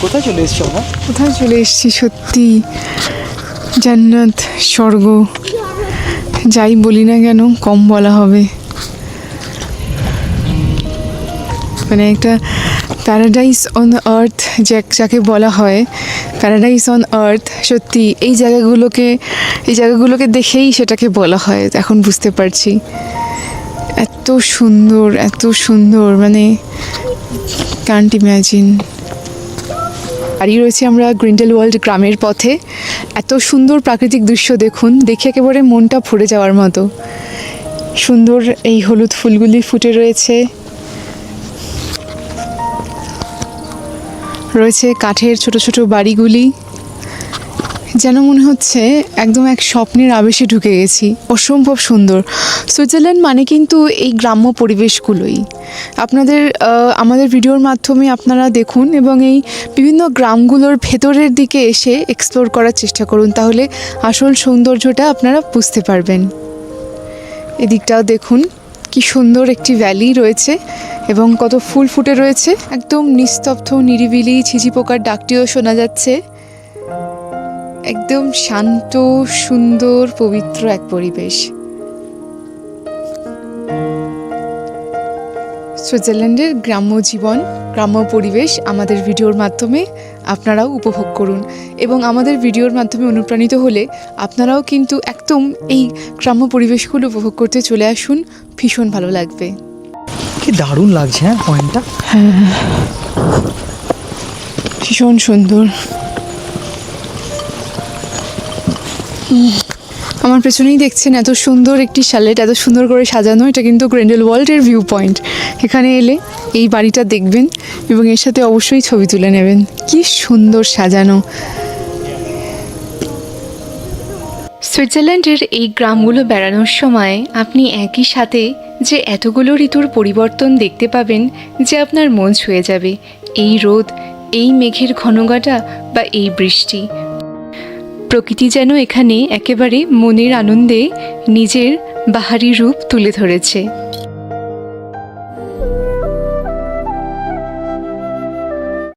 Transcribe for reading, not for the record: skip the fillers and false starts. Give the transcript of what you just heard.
কোথায় চলে এসছো আমরা? কোথায় চলে এসেছি সত্যি, জান্নাত, স্বর্গ, যাই বলি না কেন কম বলা হবে। মানে একটা প্যারাডাইস অন আর্থ যাকে বলা হয়, প্যারাডাইস অন আর্থ, সত্যি এই জায়গাগুলোকে দেখেই সেটাকে বলা হয়। এখন বুঝতে পারছি এত সুন্দর, মানে ক্যান্ট ইম্যাজিন। দাঁড়িয়ে রয়েছি আমরা গ্রিন্ডেলওয়াল্ড গ্রামের পথে। এত সুন্দর প্রাকৃতিক দৃশ্য দেখুন, দেখে একেবারে মনটা ভরে যাওয়ার মতো। সুন্দর এই হলুদ ফুলগুলি ফুটে রয়েছে, কাঠের ছোট ছোট বাড়িগুলি, যেন মনে হচ্ছে একদম এক স্বপ্নের আবেশে ঢুকে গেছি। অসম্ভব সুন্দর। সুইজারল্যান্ড মানে কিন্তু এই গ্রাম্য পরিবেশগুলোই। আমাদের ভিডিওর মাধ্যমে আপনারা দেখুন এবং এই বিভিন্ন গ্রামগুলোর ভেতরের দিকে এসে এক্সপ্লোর করার চেষ্টা করুন, তাহলে আসল সৌন্দর্যটা আপনারা বুঝতে পারবেন। এদিকটাও দেখুন, কি সুন্দর একটি ভ্যালি রয়েছে এবং কত ফুল ফুটে রয়েছে। একদম নিস্তব্ধ, নিরিবিলি, ঝিঝি পোকার ডাকটিও শোনা যাচ্ছে। একদম শান্ত, সুন্দর, পবিত্র এক পরিবেশ। সুইজারল্যান্ডের গ্রাম্য জীবন, গ্রাম্য পরিবেশ আমাদের ভিডিওর মাধ্যমে আপনারাও উপভোগ করুন এবং আমাদের ভিডিওর মাধ্যমে অনুপ্রাণিত হলে আপনারাও কিন্তু একদম এই গ্রাম্য পরিবেশগুলো উপভোগ করতে চলে আসুন। ভীষণ ভালো লাগবে। কি দারুণ লাগছে হ্যাঁ পয়েন্টটা। ভীষণ সুন্দর। আমার পেছনেই দেখছেন এত সুন্দর একটি শ্যালেট, এত সুন্দর করে সাজানো। এটা কিন্তু গ্রিন্ডেলওয়াল্ডের ভিউ পয়েন্ট। এখানে এলে এই বাড়িটা দেখবেন এবং এর সাথে অবশ্যই ছবি তুলে নেবেন। কি সুন্দর সাজানো। সুইজারল্যান্ডের এই গ্রামগুলো বেড়ানোর সময় আপনি একই সাথে যে এতগুলো ঋতুর পরিবর্তন দেখতে পাবেন যে আপনার মন ছুঁয়ে যাবে। এই রোদ, এই মেঘের ঘনঘটা বা এই বৃষ্টি, প্রকৃতি যেন এখানে একেবারে মনের আনন্দে নিজের বাহারি রূপ তুলে ধরেছে।